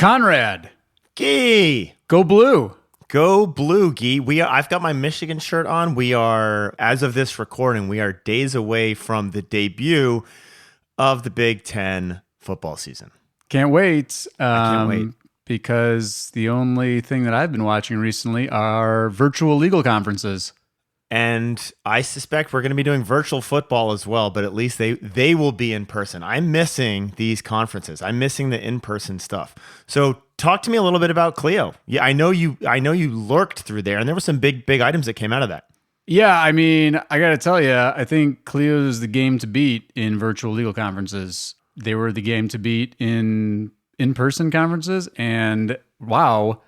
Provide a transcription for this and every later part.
Conrad. Gyi. Go Blue. Go Blue, Gyi. I've got my Michigan shirt on. We are, as of this recording, we are days away from the debut of the Big Ten football season. Can't wait. I can't wait. Because the only thing that I've been watching recently are virtual legal conferences. And I suspect we're going to be doing virtual football as well, but at least they will be in person. I'm missing these conferences. I'm missing the in-person stuff. So talk to me a little bit about Clio. Yeah, I know you lurked through there, and there were some big items that came out of that. Yeah, I mean, I got to tell you, I think Clio's the game to beat in virtual legal conferences. They were the game to beat in in-person conferences, and wow,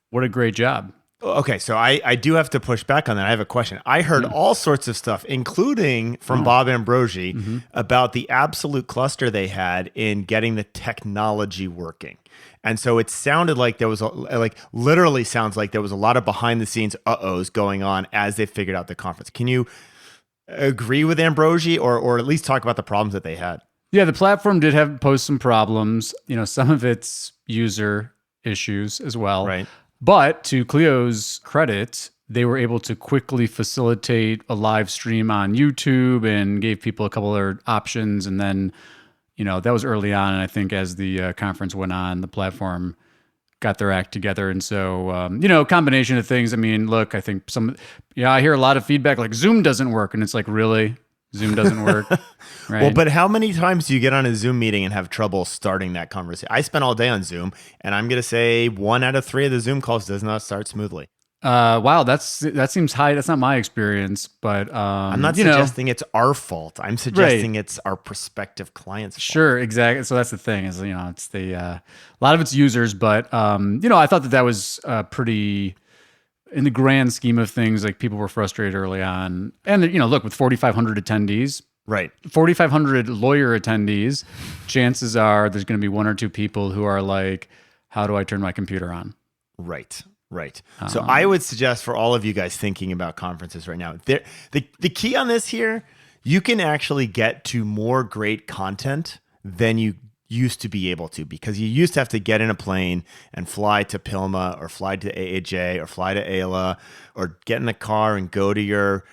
what a great job. Okay, so I do have to push back on that. I have a question. I heard all sorts of stuff, including from Bob Ambrogi, about the absolute cluster they had in getting the technology working. And so it sounded like there was literally sounds like there was a lot of behind the scenes uh-ohs going on as they figured out the conference. Can you agree with Ambrogi or at least talk about the problems that they had? Yeah, the platform did pose some problems. You know, some of it's user issues as well. Right. But to Clio's credit, they were able to quickly facilitate a live stream on YouTube and gave people a couple other options. And then, you know, that was early on. And I think as the conference went on, the platform got their act together. And so, you know, combination of things. I mean, look, I think I hear a lot of feedback like Zoom doesn't work. And it's like, really? Zoom doesn't work. Right. Well, but how many times do you get on a Zoom meeting and have trouble starting that conversation? I spent all day on Zoom, and I'm going to say 1 out of 3 of the Zoom calls does not start smoothly. Wow, that seems high. That's not my experience, but I'm not suggesting it's our fault. I'm suggesting it's our prospective clients' fault. Sure, exactly. So that's the thing is, you know, it's a lot of it's users, but you know, I thought that was pretty. In the grand scheme of things, like people were frustrated early on. And, you know, look, with 4,500 attendees, right, 4,500 lawyer attendees, chances are there's going to be 1 or 2 people who are like, how do I turn my computer on? Right. So I would suggest for all of you guys thinking about conferences right now, the key on this here, you can actually get to more great content than you used to be able to, because you used to have to get in a plane and fly to Pilma or fly to AAJ or fly to Ayla or get in the car and go to your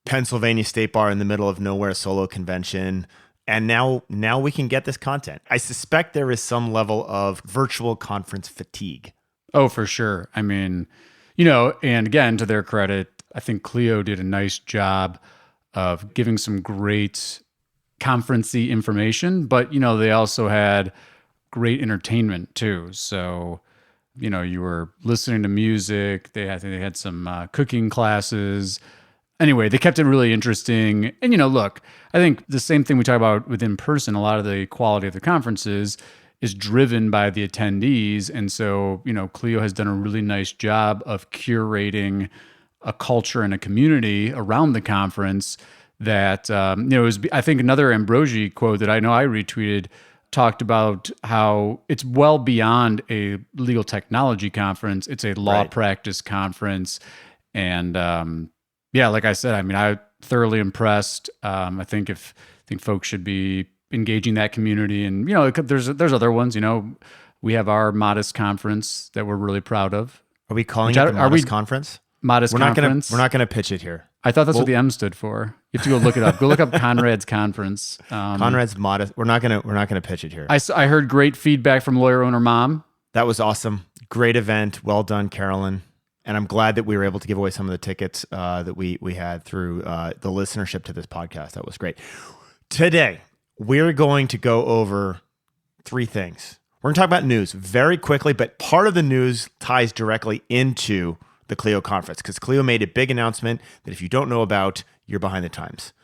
Pennsylvania State Bar in the middle of nowhere solo convention. And now we can get this content. I suspect there is some level of virtual conference fatigue. Oh, for sure. I mean, you know, and again, to their credit, I think Clio did a nice job of giving some great conference-y information, but you know, they also had great entertainment too. So, you know, you were listening to music. They had some cooking classes. Anyway, they kept it really interesting. And you know, look, I think the same thing we talk about with in person. A lot of the quality of the conferences is driven by the attendees, and so you know, Clio has done a really nice job of curating a culture and a community around the conference. That, you know, I think another Ambrogi quote that I know I retweeted talked about how it's well beyond a legal technology conference. It's a law practice conference. And yeah, like I said, I mean, I'm thoroughly impressed. I think folks should be engaging that community. And, you know, there's other ones, you know, we have our Modest conference that we're really proud of. Are we calling it the Modest conference? Modest conference. We're not going to pitch it here. I thought that's what the M stood for. You have to go look it up. Go look up Conrad's conference. Conrad's Modest. We're not gonna pitch it here. I heard great feedback from lawyer owner mom. That was awesome. Great event. Well done, Carolyn. And I'm glad that we were able to give away some of the tickets that we had through the listenership to this podcast. That was great. Today we're going to go over 3 things. We're gonna talk about news very quickly, but part of the news ties directly into the Clio conference, because Clio made a big announcement that if you don't know about, you're behind the times.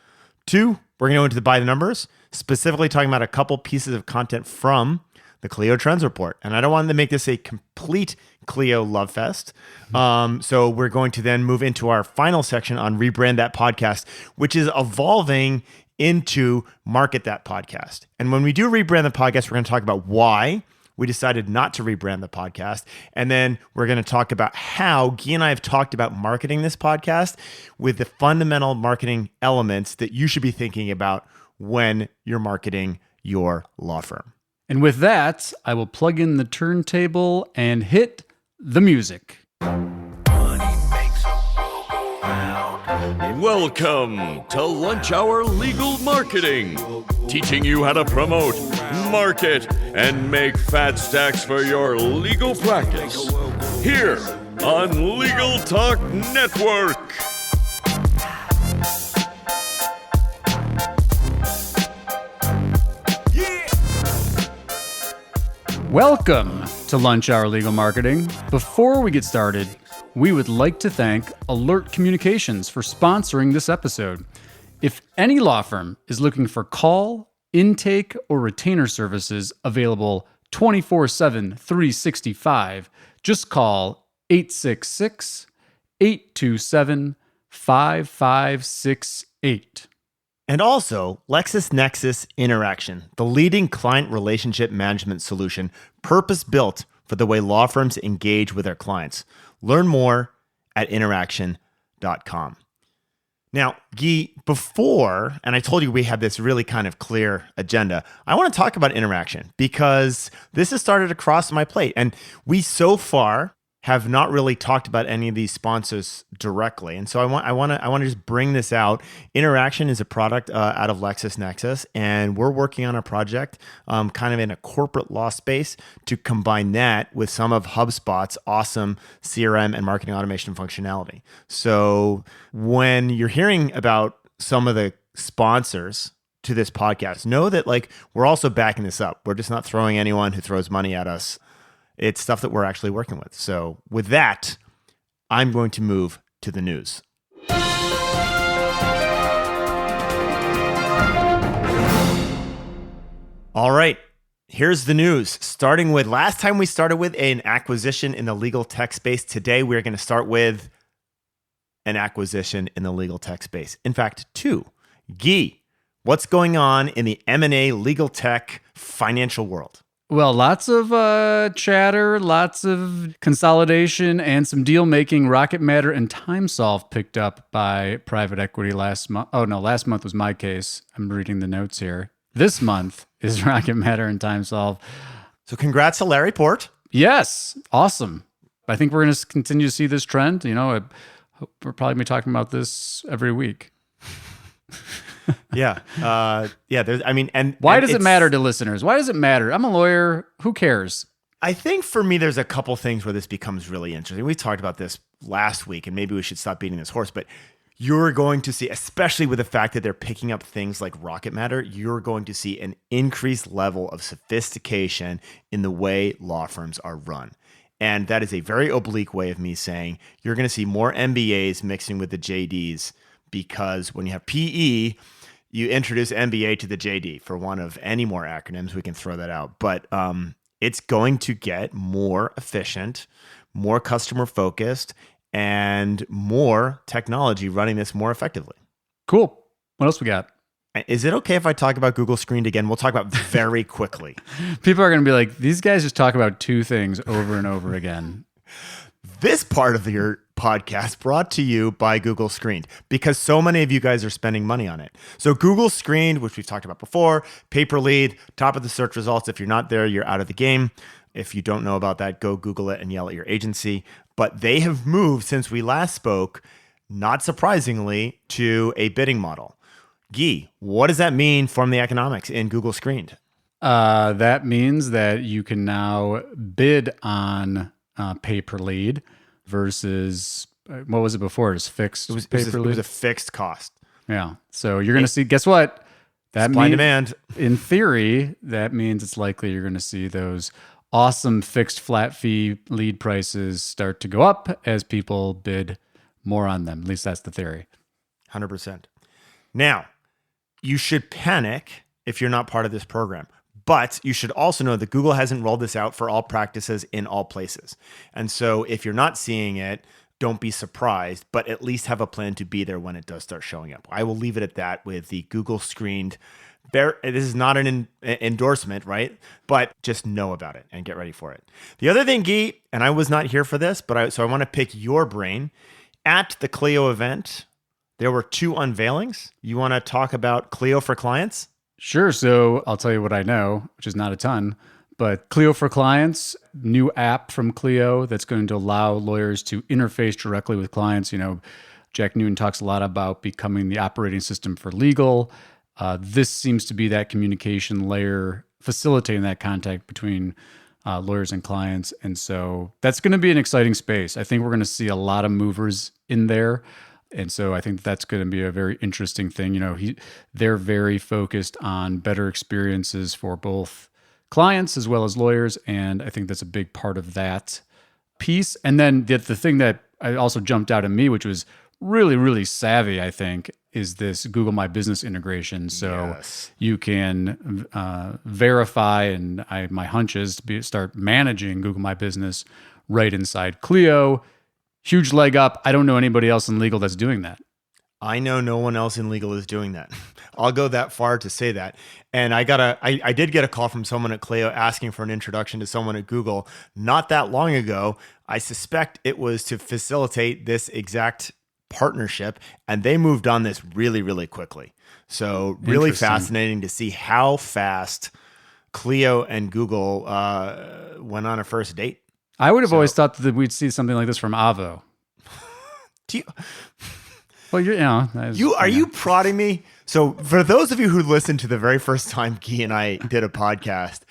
2, we're going to go into the by the numbers, specifically talking about a couple pieces of content from the Clio Trends Report. And I don't want to make this a complete Clio love fest. So we're going to then move into our final section on Rebrand That Podcast, which is evolving into Market That Podcast. And when we do Rebrand the Podcast, we're going to talk about why we decided not to rebrand the podcast. And then we're going to talk about how Gyi and I have talked about marketing this podcast with the fundamental marketing elements that you should be thinking about when you're marketing your law firm. And with that, I will plug in the turntable and hit the music. Welcome to Lunch Hour Legal Marketing, teaching you how to promote, market, and make fat stacks for your legal practice. Here on Legal Talk Network. Welcome to Lunch Hour Legal Marketing. Before we get started, we would like to thank Alert Communications for sponsoring this episode. If any law firm is looking for call, intake, or retainer services available 24/7, 365, just call 866-827-5568. And also, LexisNexis Interaction, the leading client relationship management solution purpose-built for the way law firms engage with their clients. Learn more at interaction.com. Now, Gyi, before, and I told you we had this really kind of clear agenda, I want to talk about Interaction because this has started to cross my plate. And we so far have not really talked about any of these sponsors directly. And so I want to just bring this out. Interaction is a product out of LexisNexis, and we're working on a project kind of in a corporate law space to combine that with some of HubSpot's awesome CRM and marketing automation functionality. So when you're hearing about some of the sponsors to this podcast, know that we're also backing this up. We're just not throwing anyone who throws money at us. It's stuff that we're actually working with. So with that, I'm going to move to the news. All right, here's the news. Starting with last time we started with an acquisition in the legal tech space. Today, we're going to start with an acquisition in the legal tech space. In fact, two. Gyi, what's going on in the M&A legal tech financial world? Well, lots of chatter, lots of consolidation, and some deal making. Rocket Matter and TimeSolve picked up by private equity last month. Oh, no, last month was my case. I'm reading the notes here. This month is Rocket Matter and TimeSolve. So congrats to Larry Port. Yes, awesome. I think we're going to continue to see this trend. We're probably going to be talking about this every week. Yeah. And why does it matter to listeners? Why does it matter? I'm a lawyer. Who cares? I think for me, there's a couple things where this becomes really interesting. We talked about this last week, and maybe we should stop beating this horse, but you're going to see, especially with the fact that they're picking up things like Rocket Matter, you're going to see an increased level of sophistication in the way law firms are run. And that is a very oblique way of me saying you're going to see more MBAs mixing with the JDs, because when you have PE, you introduce MBA to the JD for one of any more acronyms. We can throw that out. But it's going to get more efficient, more customer focused, and more technology running this more effectively. Cool. What else we got? Is it okay if I talk about Google Screened again? We'll talk about very quickly. People are going to be like, these guys just talk about two things over and over again. This part of your podcast brought to you by Google Screened, because so many of you guys are spending money on it. So Google Screened, which we've talked about before, paper lead, top of the search results. If you're not there, you're out of the game. If you don't know about that, go Google it and yell at your agency. But they have moved since we last spoke, not surprisingly, to a bidding model. Gyi, what does that mean from the economics in Google Screened? That means that you can now bid on pay per lead versus, what was it before? It was fixed pay per lead? It was a fixed cost. Yeah. So you're going to see, guess what? That supply and demand. In theory, that means it's likely you're going to see those awesome fixed flat fee lead prices start to go up as people bid more on them. At least that's the theory. 100%. Now, you should panic if you're not part of this program. But you should also know that Google hasn't rolled this out for all practices in all places. And so if you're not seeing it, don't be surprised, but at least have a plan to be there when it does start showing up. I will leave it at that with the Google Screened. This is not an endorsement, right? But just know about it and get ready for it. The other thing, Gyi, and I was not here for this, but I want to pick your brain. At the Clio event, there were 2 unveilings. You want to talk about Clio for clients? Sure. So I'll tell you what I know, which is not a ton, but Clio for Clients, new app from Clio that's going to allow lawyers to interface directly with clients. Jack Newton talks a lot about becoming the operating system for legal. This seems to be that communication layer facilitating that contact between lawyers and clients. And so that's going to be an exciting space. I think we're going to see a lot of movers in there. And so I think that's going to be a very interesting thing. They're very focused on better experiences for both clients as well as lawyers. And I think that's a big part of that piece. And then the thing that also jumped out at me, which was really, really savvy, I think, is this Google My Business integration. So you can verify, and my hunch is to start managing Google My Business right inside Clio. Huge leg up. I don't know anybody else in legal that's doing that. I know no one else in legal is doing that. I'll go that far to say that. And I did get a call from someone at Clio asking for an introduction to someone at Google not that long ago. I suspect it was to facilitate this exact partnership, and they moved on this really, really quickly. So really fascinating to see how fast Clio and Google went on a first date. I would have always thought that we'd see something like this from Avo. Well, are you prodding me? So for those of you who listened to the very first time Gyi and I did a podcast,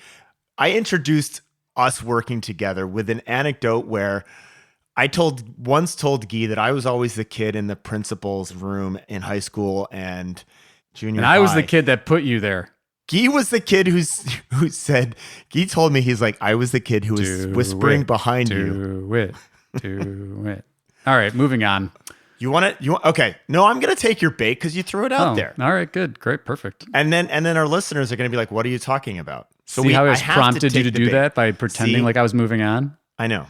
I introduced us working together with an anecdote where I once told Gyi that I was always the kid in the principal's room in high school and junior high. And I was the kid that put you there. Gyi was the kid who said, Gyi told me, he's like, I was the kid who was whispering behind you. Do it. All right, moving on. Okay. No, I'm going to take your bait because you threw it out there. All right, good. Great. Perfect. And then our listeners are going to be like, what are you talking about? So see how I prompted you to do that by pretending like I was moving on? I know.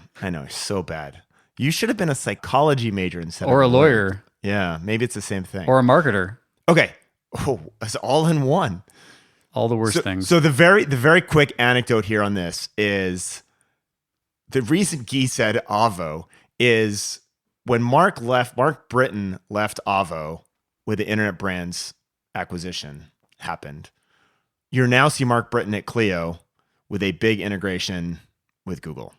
So bad. You should have been a psychology major instead or a lawyer. Yeah, maybe it's the same thing. Or a marketer. Okay. Oh, it's all in one. All the worst things. So the very quick anecdote here on this is the reason Gyi said Avo is when Mark Britton left Avo with the Internet Brands acquisition happened. You now see Mark Britton at Clio with a big integration with Google.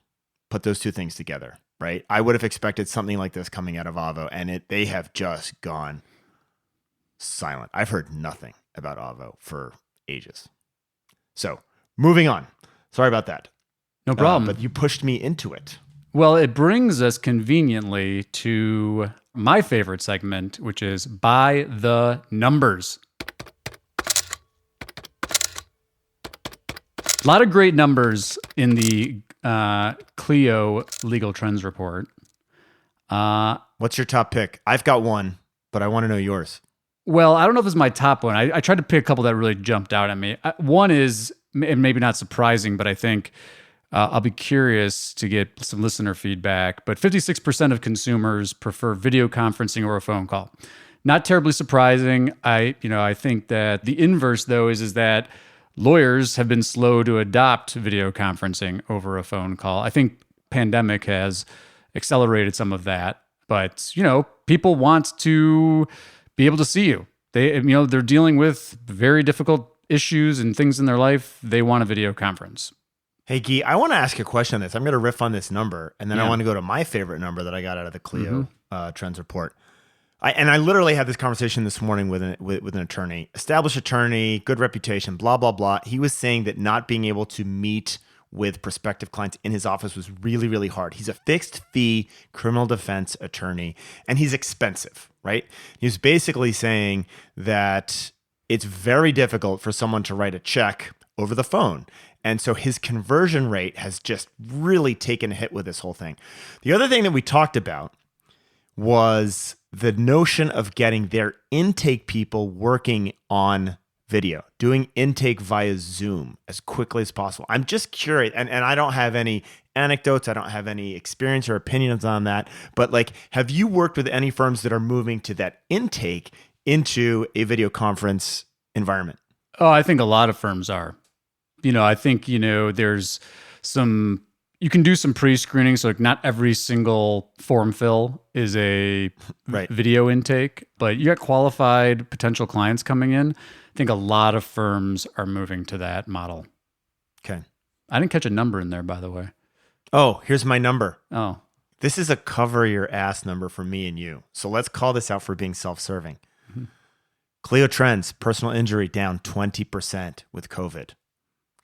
Put those two things together, right? I would have expected something like this coming out of Avo, and they have just gone silent. I've heard nothing about Avo for ages. So moving on. Sorry about that. No problem. But you pushed me into it. Well, it brings us conveniently to my favorite segment, which is By the Numbers. A lot of great numbers in the Clio Legal Trends Report. What's your top pick? I've got one, but I want to know yours. Well, I don't know if it's my top one. I tried to pick a couple that really jumped out at me. One is, and maybe not surprising, but I think I'll be curious to get some listener feedback. But 56% of consumers prefer video conferencing or a phone call. Not terribly surprising. I think that the inverse, though, is that lawyers have been slow to adopt video conferencing over a phone call. I think pandemic has accelerated some of that. But, people want to be able to see you. They're dealing with very difficult issues and things in their life. They want a video conference. Hey, Gyi, I want to ask a question on this. I'm going to riff on this number, and then I want to go to my favorite number that I got out of the Clio Trends Report. I literally had this conversation this morning with an attorney, established attorney, good reputation, blah, blah, blah. He was saying that not being able to meet with prospective clients in his office was really, really hard. He's a fixed fee criminal defense attorney, and he's expensive, right? He was basically saying that it's very difficult for someone to write a check over the phone. And so his conversion rate has just really taken a hit with this whole thing. The other thing that we talked about was the notion of getting their intake people working on video, doing intake via Zoom as quickly as possible. I'm just curious, and I don't have any anecdotes, I don't have any experience or opinions on that, but have you worked with any firms that are moving to that intake into a video conference environment? Oh, I think a lot of firms are. I think, there's you can do some pre-screening. So not every single form fill is a video intake, but you got qualified potential clients coming in. think a lot of firms are moving to that model. Okay. I didn't catch a number in there, by the way. Oh, here's my number. Oh, This is a cover your ass number for me and you. So let's call this out for being self-serving. Clio Trends, personal injury down 20% with COVID.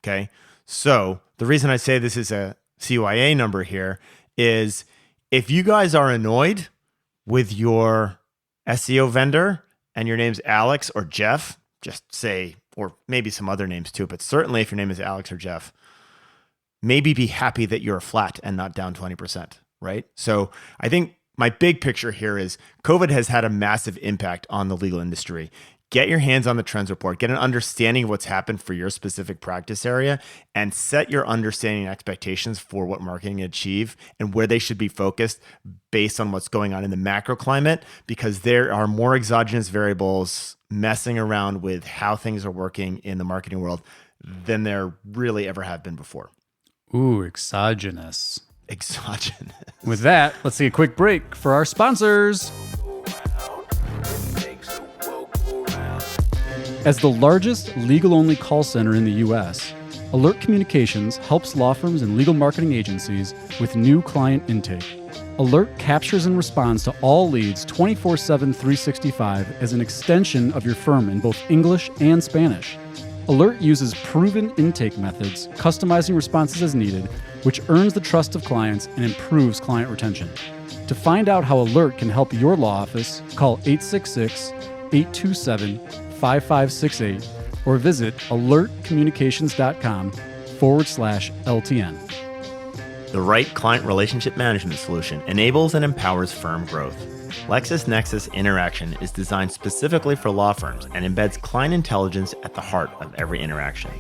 Okay. So the reason I say this is a CYA number here is if you guys are annoyed with your SEO vendor and your name's Alex or Jeff, just say, or maybe some other names too, but certainly if your name is Alex or Jeff, maybe be happy that you're flat and not down 20%, right? So I think my big picture here is COVID has had a massive impact on the legal industry. Get your hands on the trends report, get an understanding of what's happened for your specific practice area, and set your understanding and expectations for what marketing can achieve and where they should be focused based on what's going on in the macro climate, because there are more exogenous variables messing around with how things are working in the marketing world than there really ever have been before. ooh, exogenous. Exogenous. With that, let's take a quick break for our sponsors. As the largest legal-only call center in the U.S., Alert Communications helps law firms and legal marketing agencies with new client intake. Alert captures and responds to all leads 24/7, 365 as an extension of your firm in both English and Spanish. Alert uses proven intake methods, customizing responses as needed, which earns the trust of clients and improves client retention. To find out how Alert can help your law office, call 866-827-5568 or visit alertcommunications.com/LTN. The right client relationship management solution enables and empowers firm growth. LexisNexis Interaction is designed specifically for law firms and embeds client intelligence at the heart of every interaction,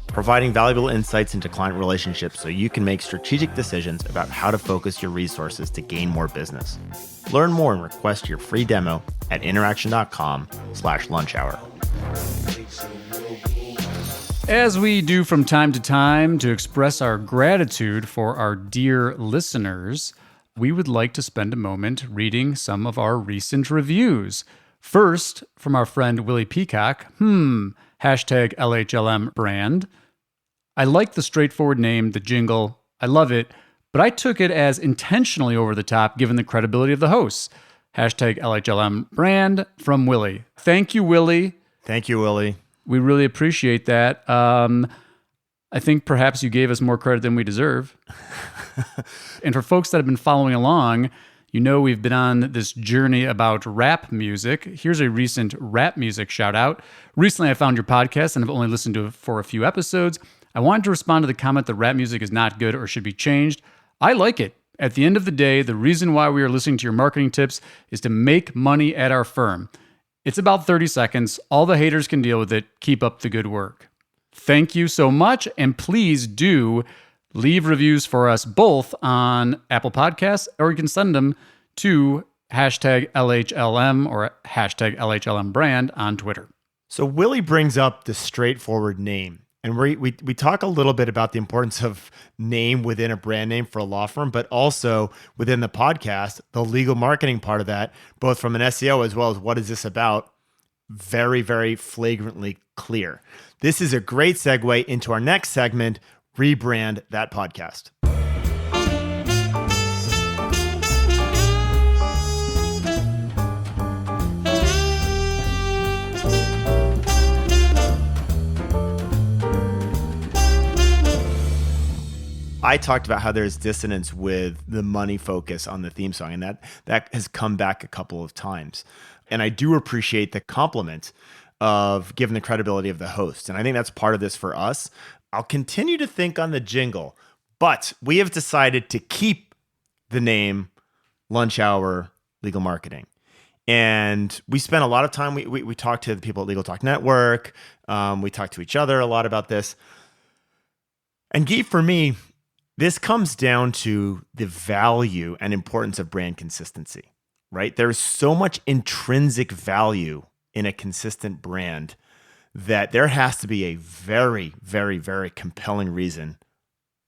providing valuable insights into client relationships so you can make strategic decisions about how to focus your resources to gain more business. Learn more and request your free demo at interaction.com/lunchhour. As we do from time to time to express our gratitude for our dear listeners, we would like to spend a moment reading some of our recent reviews. First, from our friend Willie Peacock, hashtag LHLM brand. I like the straightforward name, the jingle. I love it, but I took it as intentionally over the top given the credibility of the hosts. Hashtag LHLM brand from Willie. Thank you, Willie. Thank you, Willie. We really appreciate that. I think perhaps you gave us more credit than we deserve. And for folks that have been following along, you know we've been on this journey about rap music. Here's a recent rap music shout out. Recently, I found your podcast and I've only listened to it for a few episodes. I wanted to respond to the comment that rap music is not good or should be changed. I like it. At the end of the day, the reason why we are listening to your marketing tips is to make money at our firm. It's about 30 seconds. All the haters can deal with it. Keep up the good work. Thank you so much. And please do leave reviews for us both on Apple Podcasts, or you can send them to hashtag LHLM or hashtag LHLM brand on Twitter. So Willie brings up the straightforward name. And we talk a little bit about the importance of name within a brand name for a law firm, but also within the podcast, the legal marketing part of that, both from an SEO as well as what is this about, very, very flagrantly clear. This is a great segue into our next segment, Rebrand That Podcast. I talked about how there's dissonance with the money focus on the theme song, and that has come back a couple of times. And I do appreciate the compliment of giving the credibility of the host. And I think that's part of this for us. I'll continue to think on the jingle, but we have decided to keep the name Lunch Hour Legal Marketing. And we spent a lot of time, we talked to the people at Legal Talk Network. We talked to each other a lot about this. And Gyi, for me, this comes down to the value and importance of brand consistency, right? There's so much intrinsic value in a consistent brand that there has to be a very, very, very compelling reason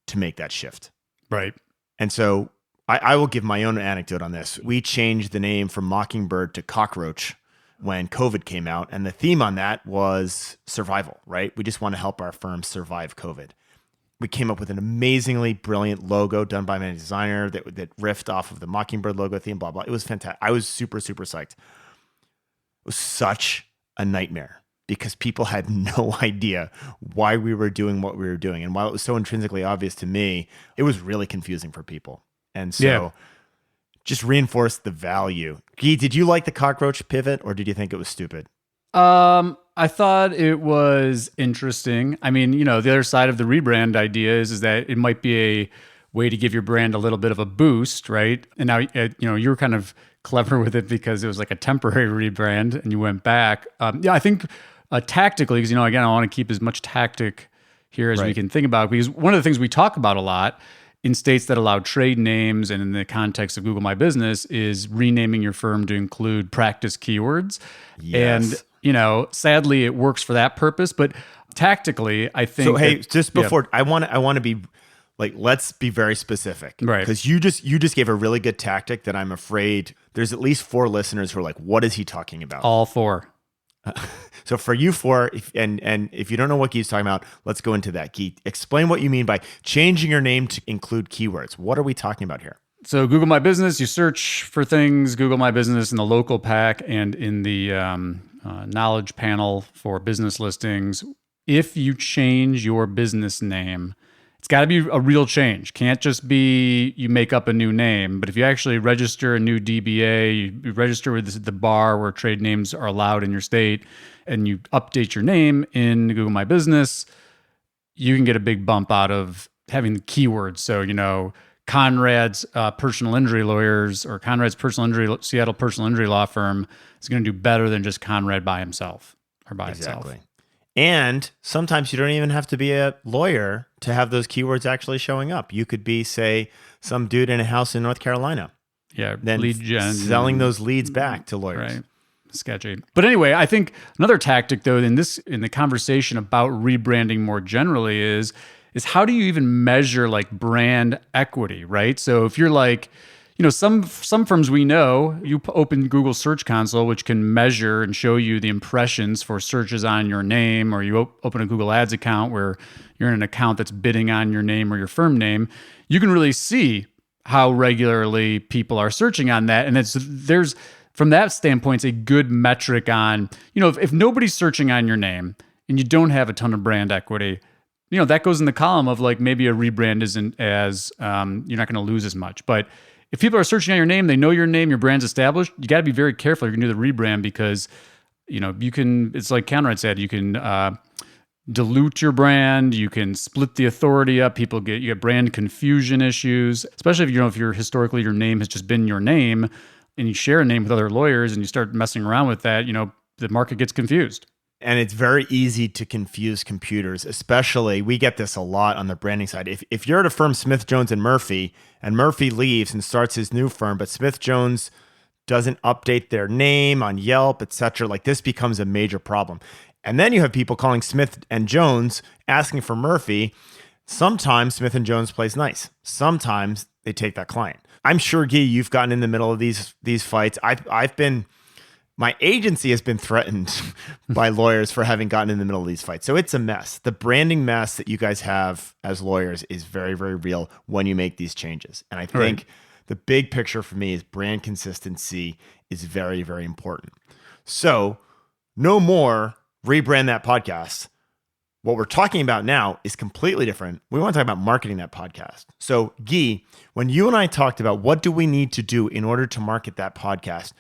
to make that shift. Right. And so I will give my own anecdote on this. We changed the name from Mockingbird to Cockroach when COVID came out. And the theme on that was survival, right? We just want to help our firm survive COVID. We came up with an amazingly brilliant logo done by my designer that riffed off of the Mockingbird logo theme, blah, blah. It was fantastic. I was super, super psyched. It was such a nightmare because people had no idea why we were doing what we were doing. And while it was so intrinsically obvious to me, it was really confusing for people. And so just reinforced the value. Gyi, did you like the cockroach pivot or did you think it was stupid? I thought it was interesting. I mean, the other side of the rebrand idea is that it might be a way to give your brand a little bit of a boost, right? And now, you were kind of clever with it because it was like a temporary rebrand and you went back. I think tactically, because, again, I want to keep as much tactic here as we can think about, because one of the things we talk about a lot in states that allow trade names and in the context of Google My Business is renaming your firm to include practice keywords. Yes. And, sadly, it works for that purpose. But tactically, I think. So, hey, just before, I want to be like, let's be very specific. Right. Because you just gave a really good tactic that I'm afraid there's at least 4 listeners who are like, what is he talking about? All 4. So for you 4, if you don't know what Gyi's talking about, let's go into that. Gyi, explain what you mean by changing your name to include keywords. What are we talking about here? So Google My Business, you search for things, Google My Business in the local pack and in the knowledge panel for business listings. If you change your business name, it's got to be a real change. Can't just be you make up a new name. But if you actually register a new DBA, you register with the bar where trade names are allowed in your state, and you update your name in Google My Business, you can get a big bump out of having the keywords. So, Conrad's personal injury lawyers or Conrad's Seattle personal injury law firm is going to do better than just Conrad by himself or by itself. And sometimes you don't even have to be a lawyer to have those keywords actually showing up. You could be, say, some dude in a house in North Carolina. Yeah, then lead gen. Selling those leads back to lawyers. Right. Sketchy. But anyway, I think another tactic, though, in the conversation about rebranding more generally is how do you even measure like brand equity, right? So if you're like, some firms we know, you open Google Search Console, which can measure and show you the impressions for searches on your name, or you open a Google Ads account where you're in an account that's bidding on your name or your firm name, you can really see how regularly people are searching on that. And there's from that standpoint, it's a good metric on, if nobody's searching on your name and you don't have a ton of brand equity, that goes in the column of like maybe a rebrand isn't as, you're not going to lose as much. But if people are searching on your name, they know your name, your brand's established, you got to be very careful. You're going to do the rebrand because, you can, it's like Conrad said, you can dilute your brand, you can split the authority up, you get brand confusion issues, especially if you're historically your name has just been your name and you share a name with other lawyers and you start messing around with that, the market gets confused. And it's very easy to confuse computers, especially we get this a lot on the branding side. If you're at a firm, Smith, Jones, and Murphy leaves and starts his new firm, but Smith, Jones doesn't update their name on Yelp, etc., like this becomes a major problem. And then you have people calling Smith and Jones asking for Murphy. Sometimes Smith and Jones plays nice. Sometimes they take that client. I'm sure, Gyi, you've gotten in the middle of these fights. My agency has been threatened by lawyers for having gotten in the middle of these fights. So it's a mess. The branding mess that you guys have as lawyers is very, very real when you make these changes. And I think the big picture for me is brand consistency is very, very important. So no more rebrand that podcast. What we're talking about now is completely different. We want to talk about marketing that podcast. So Gyi, when you and I talked about what do we need to do in order to market that podcast,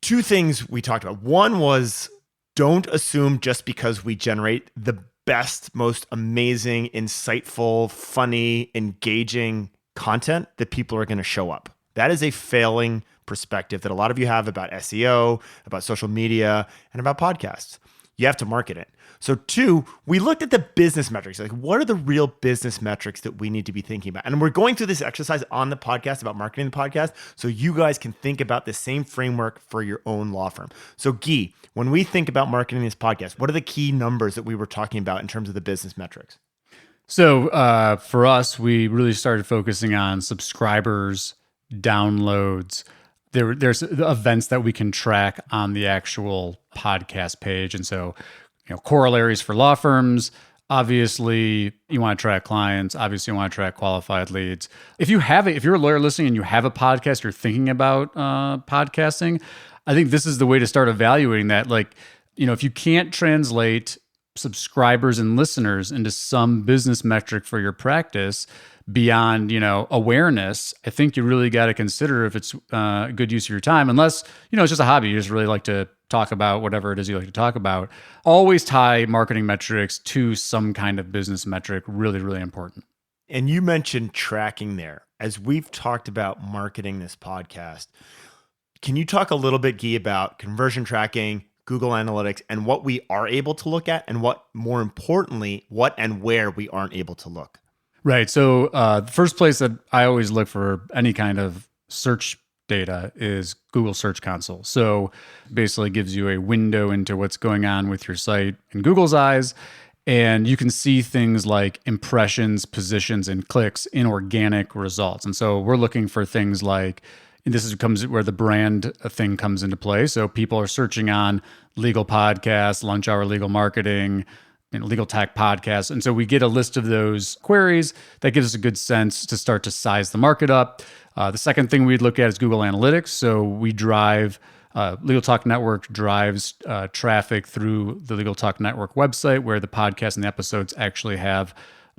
2 things we talked about. One was don't assume just because we generate the best, most amazing, insightful, funny, engaging content that people are going to show up. That is a failing perspective that a lot of you have about SEO, about social media, and about podcasts. You have to market it. So 2, we looked at the business metrics. Like, what are the real business metrics that we need to be thinking about? And we're going through this exercise on the podcast about marketing the podcast so you guys can think about the same framework for your own law firm. So Gyi, when we think about marketing this podcast, what are the key numbers that we were talking about in terms of the business metrics? So for us, we really started focusing on subscribers, downloads, there's events that we can track on the actual podcast page. And so, corollaries for law firms. Obviously, you want to track clients. Obviously, you want to track qualified leads. If you're a lawyer listening and you have a podcast, you're thinking about podcasting, I think this is the way to start evaluating that. Like, if you can't translate subscribers and listeners into some business metric for your practice beyond, awareness, I think you really got to consider if it's a good use of your time, unless, it's just a hobby. You just really like to talk about whatever it is you like to talk about. Always tie marketing metrics to some kind of business metric. Really, really important. And you mentioned tracking there. As we've talked about marketing this podcast, can you talk a little bit, Gyi, about conversion tracking, Google Analytics, and what we are able to look at, and what, more importantly, what and where we aren't able to look? Right. So the first place that I always look for any kind of search data is Google Search Console. So basically gives you a window into what's going on with your site in Google's eyes. And you can see things like impressions, positions, and clicks in organic results. And so we're looking for things like, and comes where the brand thing comes into play. So people are searching on legal podcasts, lunch hour legal marketing, legal tech podcasts. And so we get a list of those queries that gives us a good sense to start to size the market up. The second thing we'd look at is Google Analytics. So we drive, Legal Talk Network drives traffic through the Legal Talk Network website where the podcast and the episodes actually have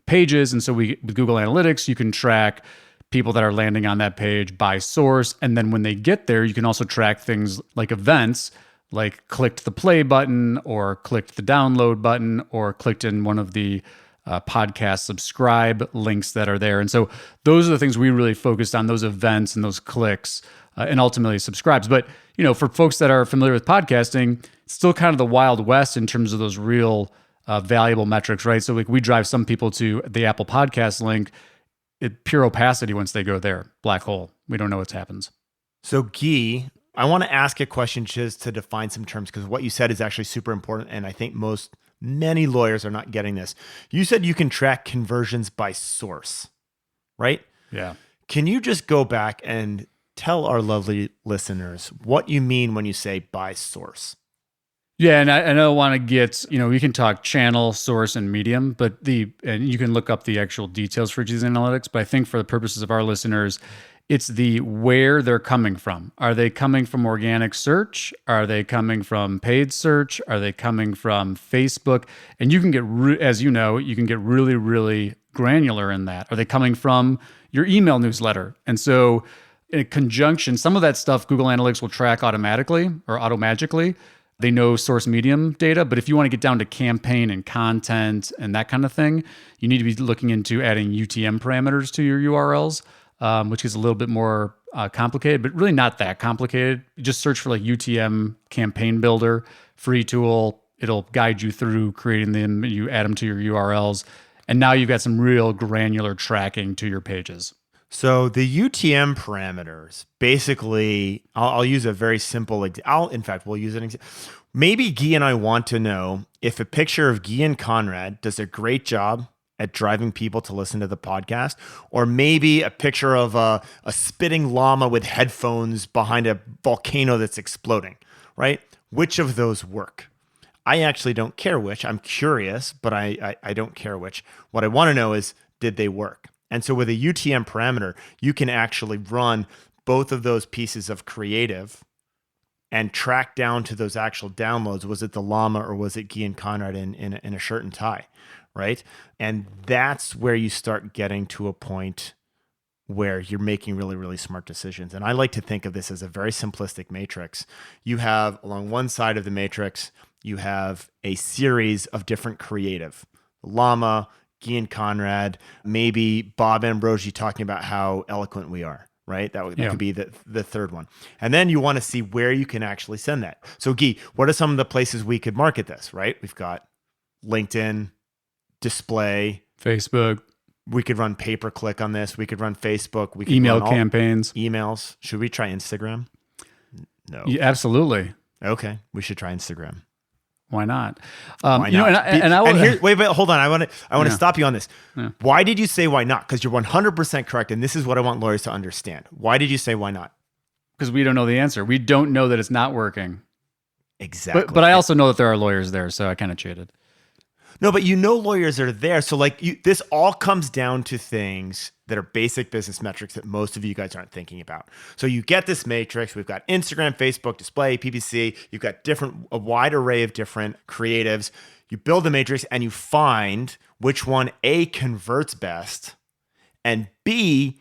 pages. And so with Google Analytics, you can track people that are landing on that page by source. And then when they get there, you can also track things like events, like clicked the play button or clicked the download button or clicked in one of the podcast subscribe links that are there. And so those are the things we really focused on, those events and those clicks and ultimately subscribes. But, for folks that are familiar with podcasting, it's still kind of the Wild West in terms of those real valuable metrics, right? So like we drive some people to the Apple Podcast link, pure opacity once they go there, black hole. We don't know what happens. So Gyi, I want to ask a question just to define some terms, because what you said is actually super important. And I think many lawyers are not getting this. You said you can track conversions by source, right? Yeah. Can you just go back and tell our lovely listeners what you mean when you say by source? Yeah, and I don't want to get, we can talk channel, source, and medium, and you can look up the actual details for each of these analytics. But I think for the purposes of our listeners, it's the where they're coming from. Are they coming from organic search? Are they coming from paid search? Are they coming from Facebook? And you can get, as you know, you can get really, really granular in that. Are they coming from your email newsletter? And so in conjunction, some of that stuff Google Analytics will track automatically or automagically. They know source medium data, but if you want to get down to campaign and content and that kind of thing, you need to be looking into adding UTM parameters to your URLs, which is a little bit more complicated, but really not that complicated. You just search for like UTM campaign builder, free tool. It'll guide you through creating them. You add them to your URLs. And now you've got some real granular tracking to your pages. So the UTM parameters, basically, I'll use a very simple, we'll use an example. Maybe Gyi and I want to know if a picture of Gyi and Conrad does a great job at driving people to listen to the podcast, or maybe a picture of a spitting llama with headphones behind a volcano that's exploding, right? Which of those work? I actually don't care which. I'm curious, but I don't care which. What I want to know is, did they work? And so with a UTM parameter, you can actually run both of those pieces of creative and track down to those actual downloads. Was it the llama or was it Gyi and Conrad in a shirt and tie, right? And that's where you start getting to a point where you're making really, really smart decisions. And I like to think of this as a very simplistic matrix. You have, along one side of the matrix, you have a series of different creative. Llama, Gyi and Conrad, maybe Bob Ambrogi talking about how eloquent we are, right? That could be the third one. And then you want to see where you can actually send that. So Gyi, what are some of the places we could market this, right? We've got LinkedIn, display, Facebook. We could run pay-per-click on this. We could run Facebook. We could email run campaigns. Emails. Should we try Instagram? No. Yeah, absolutely. Okay, we should try Instagram. Why not? Why not? Wait, hold on. I want to stop you on this. Yeah. Why did you say why not? Because you're 100% correct, and this is what I want lawyers to understand. Why did you say why not? because we don't know the answer. We don't know that it's not working. Exactly. But I also know that there are lawyers there, so I kind of cheated. No, but lawyers are there. So this all comes down to things that are basic business metrics that most of you guys aren't thinking about. So you get this matrix. We've got Instagram, Facebook, display, PPC. You've got a wide array of different creatives. You build the matrix and you find which one A, converts best, and B,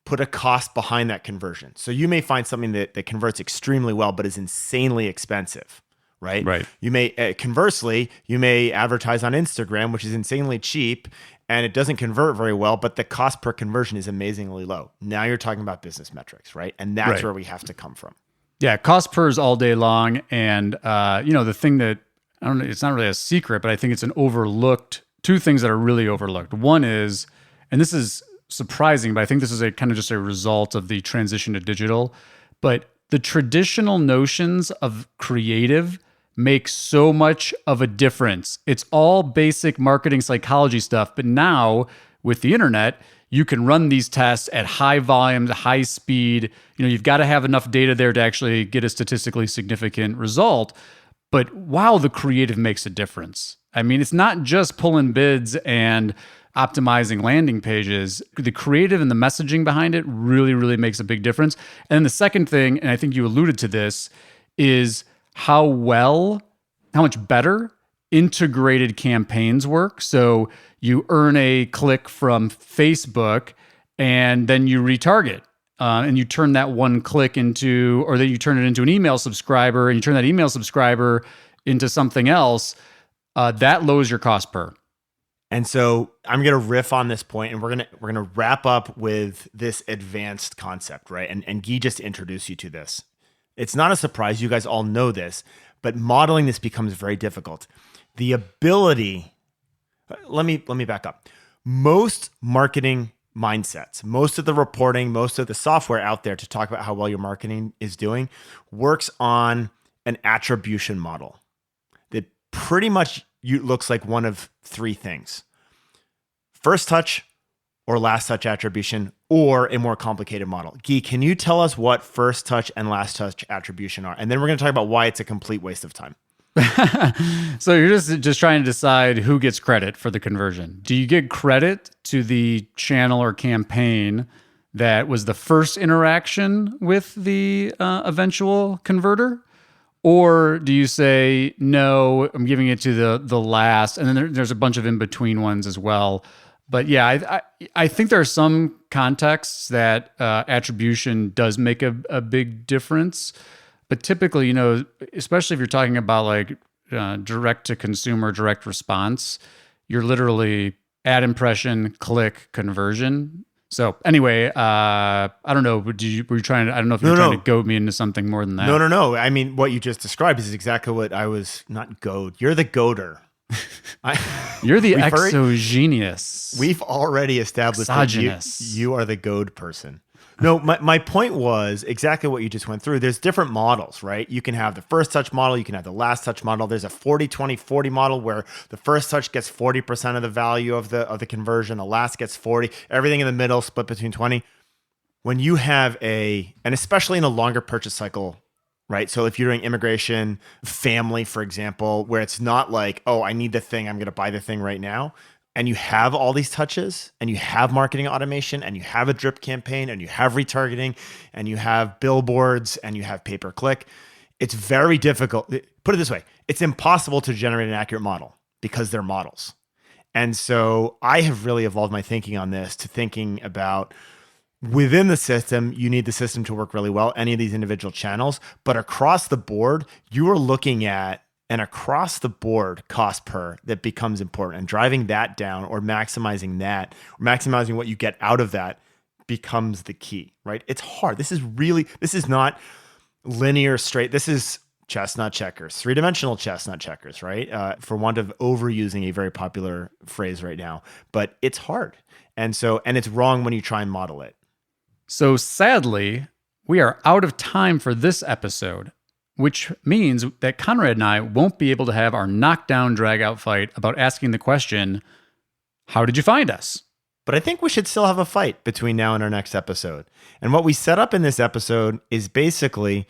put a cost behind that conversion. So you may find something that converts extremely well, but is insanely expensive. Right. You may, conversely, you may advertise on Instagram, which is insanely cheap and it doesn't convert very well, but the cost per conversion is amazingly low. Now you're talking about business metrics, right? And that's where we have to come from. Yeah, cost per is all day long. And, the thing that, I don't know, it's not really a secret, but I think it's two things that are really overlooked. One is, and this is surprising, but I think this is just a result of the transition to digital, but the traditional notions of creative make so much of a difference. It's all basic marketing psychology stuff, but now with the internet, you can run these tests at high volumes, high speed. You've got to have enough data there to actually get a statistically significant result. But wow, the creative makes a difference. I mean, it's not just pulling bids and optimizing landing pages. The creative and the messaging behind it really, really makes a big difference. And then the second thing, and I think you alluded to this, is how much better integrated campaigns work. So you earn a click from Facebook and then you retarget. And you turn that one click or then you turn it into an email subscriber and you turn that email subscriber into something else. That lowers your cost per. And so I'm going to riff on this point and we're going to wrap up with this advanced concept, right? And Gyi just introduced you to this. It's not a surprise. You guys all know this, but modeling this becomes very difficult. The ability, let me back up. Most marketing mindsets, most of the reporting, most of the software out there to talk about how well your marketing is doing works on an attribution model that pretty much looks like one of three things: first touch or last touch attribution, or a more complicated model. Gyi, can you tell us what first touch and last touch attribution are? And then we're going to talk about why it's a complete waste of time. So you're just trying to decide who gets credit for the conversion. Do you give credit to the channel or campaign that was the first interaction with the eventual converter? Or do you say, no, I'm giving it to the last, and then there's a bunch of in-between ones as well. But yeah, I think there are some contexts that attribution does make a big difference. But typically, especially if you're talking about like direct to consumer, direct response, you're literally ad impression, click, conversion. So anyway, I don't know. Were you trying to? I don't know if you're trying to goad me into something more than that. No. I mean, what you just described is exactly what I was. Not goad. You're the goader. You're the exogenous. We've already established that you are the goad person. No, my point was exactly what you just went through. There's different models, right? You can have the first touch model. You can have the last touch model. There's a 40-20-40 model where the first touch gets 40% of the value of the conversion. The last gets 40. Everything in the middle split between 20. When you have and especially in a longer purchase cycle, right? So if you're doing immigration, family, for example, where it's not like, oh, I need the thing, I'm going to buy the thing right now. And you have all these touches and you have marketing automation and you have a drip campaign and you have retargeting and you have billboards and you have pay-per-click. It's very difficult. Put it this way. It's impossible to generate an accurate model because they're models. And so I have really evolved my thinking on this to thinking about within the system, you need the system to work really well, any of these individual channels, but across the board, you are looking at an across the board cost per that becomes important, and driving that down or maximizing what you get out of that becomes the key, right? It's hard. This is not linear straight. This is chestnut checkers, three-dimensional chestnut checkers, right? For want of overusing a very popular phrase right now, but it's hard. And it's wrong when you try and model it. So sadly, we are out of time for this episode, which means that Conrad and I won't be able to have our knockdown drag-out fight about asking the question, how did you find us? but I think we should still have a fight between now and our next episode. And what we set up in this episode is basically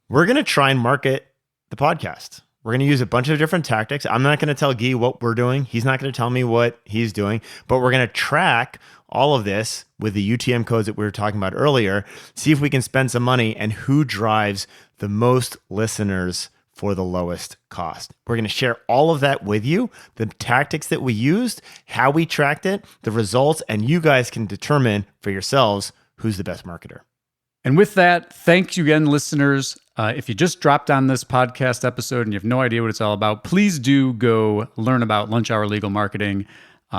we're going to try and market the podcast. We're going to use a bunch of different tactics. I'm not going to tell Gyi what we're doing. He's not going to tell me what he's doing, but we're going to track all of this with the UTM codes that we were talking about earlier, see if we can spend some money and who drives the most listeners for the lowest cost. We're going to share all of that with you, the tactics that we used, how we tracked it, the results, and you guys can determine for yourselves who's the best marketer. And with that, thank you again, listeners. If you just dropped on this podcast episode and you have no idea what it's all about, please do go learn about Lunch Hour Legal Marketing.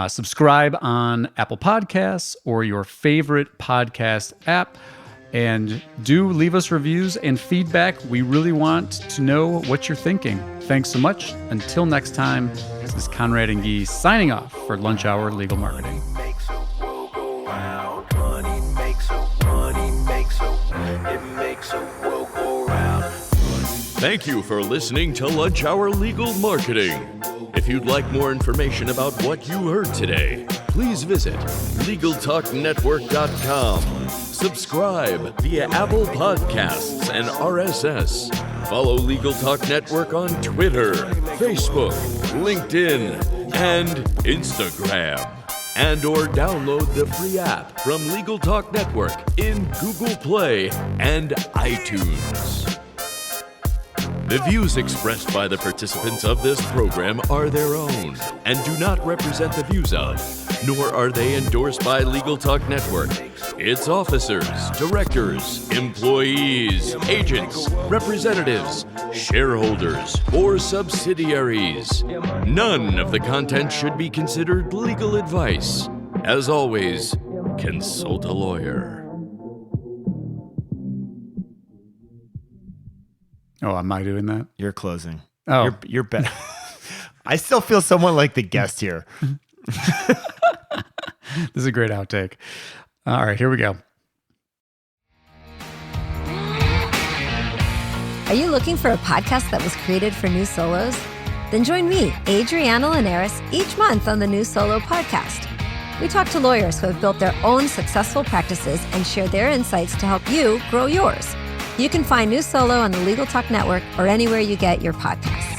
Subscribe on Apple Podcasts or your favorite podcast app. And do leave us reviews and feedback. We really want to know what you're thinking. Thanks so much. Until next time, this is Conrad and Gyi signing off for Lunch Hour Legal Marketing. Thank you for listening to Lunch Hour Legal Marketing. If you'd like more information about what you heard today, please visit LegalTalkNetwork.com. Subscribe via Apple Podcasts and RSS. Follow Legal Talk Network on Twitter, Facebook, LinkedIn, and Instagram. And or download the free app from Legal Talk Network in Google Play and iTunes. The views expressed by the participants of this program are their own and do not represent the views of, nor are they endorsed by Legal Talk Network, its officers, directors, employees, agents, representatives, shareholders, or subsidiaries. None of the content should be considered legal advice. As always, consult a lawyer. Oh, am I doing that? You're closing. Oh. You're better. I still feel somewhat like the guest here. This is a great outtake. All right, here we go. Are you looking for a podcast that was created for new solos? Then join me, Adriana Linares, each month on the New Solo Podcast. We talk to lawyers who have built their own successful practices and share their insights to help you grow yours. You can find New Solo on the Legal Talk Network or anywhere you get your podcasts.